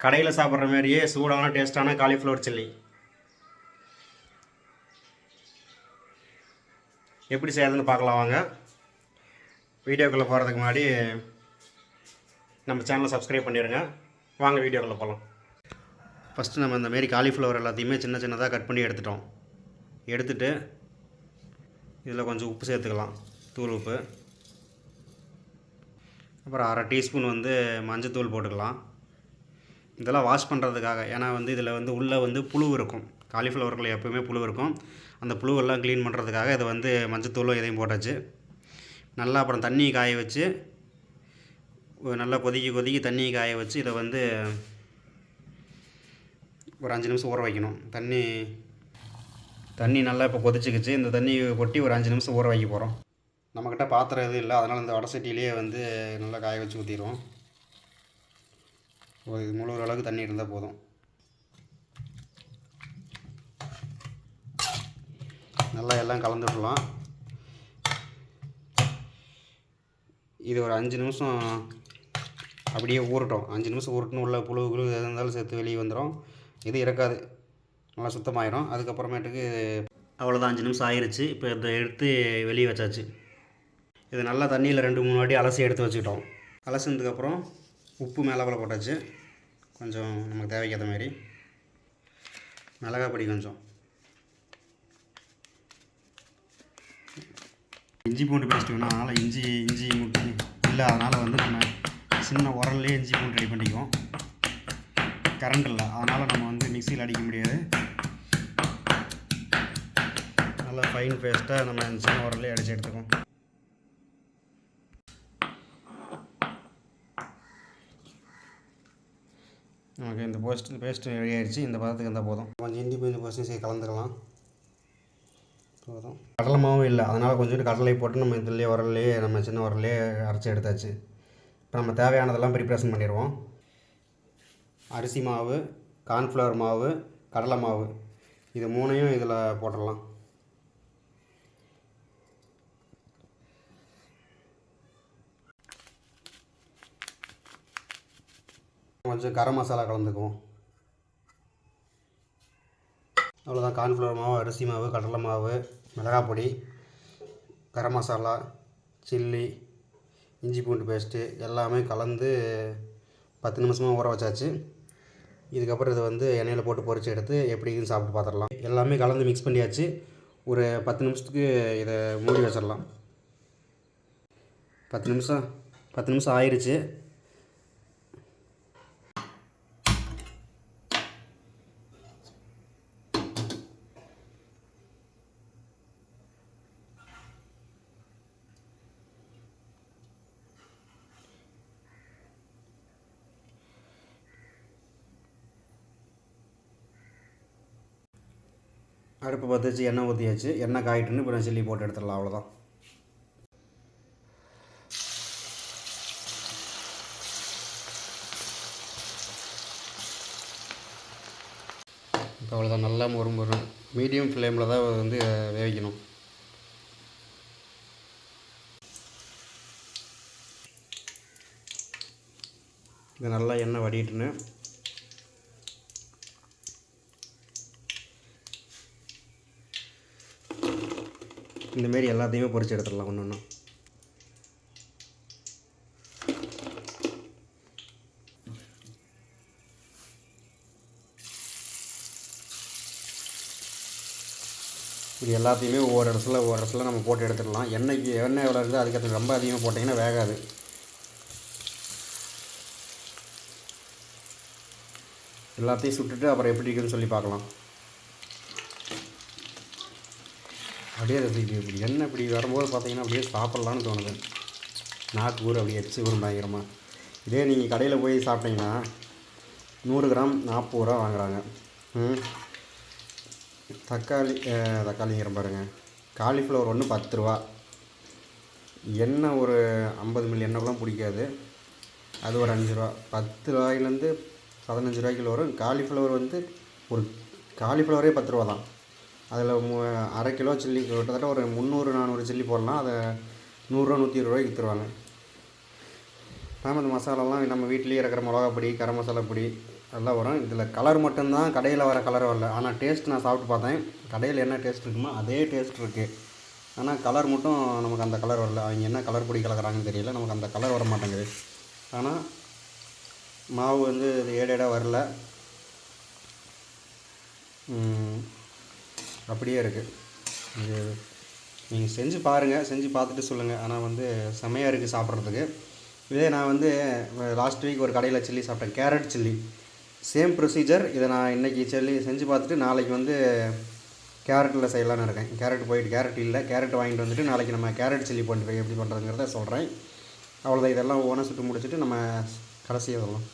கடையில் சாப்பிட்ற மாதிரியே சூடான டேஸ்ட்டான காலிஃப்ளவர் சில்லி எப்படி செய்யறதுன்னு பார்க்கலாம் வாங்க. வீடியோக்குள்ளே போகிறதுக்கு முன்னாடி நம்ம சேனலை சப்ஸ்கிரைப் பண்ணிடுங்க. வாங்க வீடியோக்குள்ளே போகலாம். ஃபஸ்ட்டு நம்ம இந்த மாரி காலிஃப்ளவர் எல்லாத்தையுமே சின்ன சின்னதாக கட் பண்ணி எடுத்துட்டு இதில் கொஞ்சம் உப்பு சேர்த்துக்கலாம், தூள் உப்பு. அப்புறம் அரை டீஸ்பூன் மஞ்சத்தூள் போட்டுக்கலாம். இதெல்லாம் வாஷ் பண்ணுறதுக்காக. ஏன்னா இதில் உள்ளே புழு இருக்கும். காலிஃப்ளவரில் எப்போவுமே புழு இருக்கும். அந்த புழுவெல்லாம் க்ளீன் பண்ணுறதுக்காக இதை மஞ்சத்தூளும் இதையும் போட்டாச்சு. நல்லா அப்புறம் தண்ணி காய வச்சு நல்லா கொதிக்க தண்ணி காய வச்சு இதை ஒரு 5 நிமிஷம் ஊற வைக்கணும். தண்ணி நல்லா இப்போ கொதிச்சுக்கிச்சு. இந்த தண்ணி கொட்டி ஒரு 5 நிமிஷம் ஊற வைக்க போகிறோம். நம்மக்கிட்ட பாத்திரம் எதுவும் இல்லை, அதனால் இந்த வடை சட்டியிலேயே நல்லா காய வச்சு ஊற்றிடுவோம். இது முழுகிற அளவுக்கு தண்ணி இருந்தால் போதும். நல்லா எல்லாம் கலந்து விடலாம். இது ஒரு 5 நிமிஷம் அப்படியே ஊறட்டும். 5 நிமிஷம் ஊறட்டுன்னு உள்ள புழு எது இருந்தாலும் சேர்த்து வெளியே வந்துடும். இது இறக்காது, நல்லா சுத்தமாயிடும். அதுக்கப்புறமேட்டுக்கு அவ்வளோதான், 5 நிமிஷம் ஆயிடுச்சு. இப்போ இதை எடுத்து வெளியே வச்சாச்சு. இது நல்லா தண்ணியில் 2-3 வாட்டி அலசி எடுத்து வச்சுக்கிட்டோம். அலசினதுக்கப்புறம் உப்பு மேலே போட்டாச்சு. கொஞ்சம் நமக்கு தேவைக்கேற்ற மாதிரி மிளகாய் பொடி கொஞ்சம், இஞ்சி பூண்டு பேஸ்ட் வேணும். அதனால் இஞ்சி முட்டி இல்லை, அதனால் நம்ம சின்ன உரல்லே இஞ்சி பூண்டு ரெடி பண்ணிக்குவோம். கரண்ட் இல்லை, அதனால் நம்ம மிக்சியில் அடிக்க முடியாது. நல்லா ஃபைன் பேஸ்ட்டாக நம்ம சின்ன உரல்லே அடித்து எடுத்துக்குவோம். நமக்கு இந்த பேஸ்ட்டு ரெடி ஆகிடுச்சு. இந்த பதத்துக்கு இருந்தால் போதும். கொஞ்சம் இஞ்சி பூண்டு பேஸ்ட்டும் கலந்துக்கலாம். போதும். கடலை மாவும் இல்லை, அதனால் கொஞ்சோண்டு கடலை போட்டு நம்ம இதிலே உரல்லையே நம்ம சின்ன உரல்லையே அரைச்சி எடுத்தாச்சு. இப்போ நம்ம தேவையானதெல்லாம் ப்ரிப்ரேஷன் பண்ணிடுவோம். அரிசி மாவு, கார்ன்ஃப்ளவர் மாவு, கடலை மாவு, இது 3ஐயும் இதில் போட்டுடலாம். கொஞ்சம் கரம் மசாலா கலந்துக்குவோம். அவ்வளோதான். கார்ன்ஃப்ளவர் மாவு, அரிசி மாவு, கடலை மாவு, மிளகாய் பொடி, கரம் மசாலா, சில்லி, இஞ்சி பூண்டு பேஸ்ட்டு எல்லாமே கலந்து 10 நிமிஷமாக ஊற வச்சாச்சு. இதுக்கப்புறம் இது எண்ணெயில் போட்டு பொரிச்சு எடுத்து எப்படின்னு சாப்பிட்டு பார்த்துடலாம். எல்லாமே கலந்து மிக்ஸ் பண்ணியாச்சு. ஒரு 10 நிமிஷத்துக்கு இதை மூடி வச்சிடலாம். 10 நிமிஷம் ஆயிடுச்சு. அடுப்பு பற்ற வச்சு எண்ணெய் ஊற்றியாச்சு. எண்ணெய் காயிட்டுன்னு இப்போ நான் சில்லி போட்டு எடுத்துடலாம். அவ்வளோதான். இப்போ அவ்வளோதான். நல்லா மொறு மீடியம் ஃப்ளேமில் தான் வேவிக்கணும். இது நல்லா எண்ணெய் வடிட்டுன்னு இந்தமாரி எல்லாத்தையுமே பொரிச்சு எடுத்துடலாம் ஒன்று ஒன்று. இது எல்லாத்தையுமே ஒவ்வொரு இடத்துல நம்ம போட்டு எடுத்துடலாம். எண்ணெய் எவ்வளோ இருக்குது அதுக்கேற்ற ரொம்ப அதிகமாக போட்டிங்கன்னா வேகாது. எல்லாத்தையும் சுட்டுட்டு அப்புறம் எப்படி இருக்குதுன்னு சொல்லி பார்க்கலாம். அப்படியே இப்படி எண்ணெய் இப்படி வரும்போது பார்த்தீங்கன்னா அப்படியே சாப்பிட்லான்னு தோணுது. நாக்கு ஊர் அப்படியே எச்சு ஊரும் பயங்கரமாக. இதே நீங்கள் கடையில் போய் சாப்பிட்டீங்கன்னா 100 கிராம் 40 ரூபா வாங்குகிறாங்க. தக்காளிங்கிற பாருங்கள், காலிஃப்ளவர் ஒன்று 10 ரூபா. எண்ணெய் ஒரு 50 மில்லி எண்ணெய்லாம் பிடிக்காது, அது ஒரு 5 ரூபா. 10 ரூபாயிலேருந்து 15 ரூபாய்க்குள்ள வரும். காலிஃப்ளவர் ஒரு காலிஃப்ளவரே 10 ரூபா தான். அதில் அரை கிலோ சில்லி கிட்டத்தட்ட ஒரு 300-400 சில்லி போடலாம். அதை 100 ரூபா 120 ரூபாய்க்கு விற்றுருவாங்க. நாம் இந்த மசாலாலாம் நம்ம வீட்டிலேயே இருக்கிற மிளகா பொடி, கரம் மசாலா பொடி, நல்லா வரும். இதில் கலர் மட்டும்தான் கடையில் வர கலர் வரல. ஆனால் டேஸ்ட் நான் சாப்பிட்டு பார்த்தேன். கடையில் என்ன டேஸ்ட் இருக்குமோ அதே டேஸ்ட் இருக்குது. ஆனால் கலர் மட்டும் நமக்கு அந்த கலர் வரல. அவங்க என்ன கலர் பொடி கலக்கிறாங்கன்னு தெரியல. நமக்கு அந்த கலர் வர மாட்டேங்குது. ஆனால் மாவு வந்து இது ஏடேடாக வரல, அப்படியே இருக்குது. இது நீங்கள் செஞ்சு பாருங்கள், செஞ்சு பார்த்துட்டு சொல்லுங்கள். ஆனால் வந்து செம்மையாக இருக்குது சாப்பிட்றதுக்கு. இதே நான் வந்து லாஸ்ட் வீக் ஒரு கடையில் சில்லி சாப்பிட்டேன், கேரட் சில்லி. Same procedure. இதை நான் இன்றைக்கி செஞ்சு பார்த்துட்டு நாளைக்கு வந்து கேரட்டில் செய்யலான்னு இருக்கேன். கேரட் இல்லை, கேரட் வாங்கிட்டு வந்துட்டு நாளைக்கு நம்ம கேரட் சில்லி பண்ணுறேன் எப்படி பண்ணுறதுங்கிறத சொல்கிறேன். அவ்வளோதான். இதெல்லாம் ஒவ்வொன்றா சுட்டு முடிச்சுட்டு நம்ம கடைசியாக வரலாம்.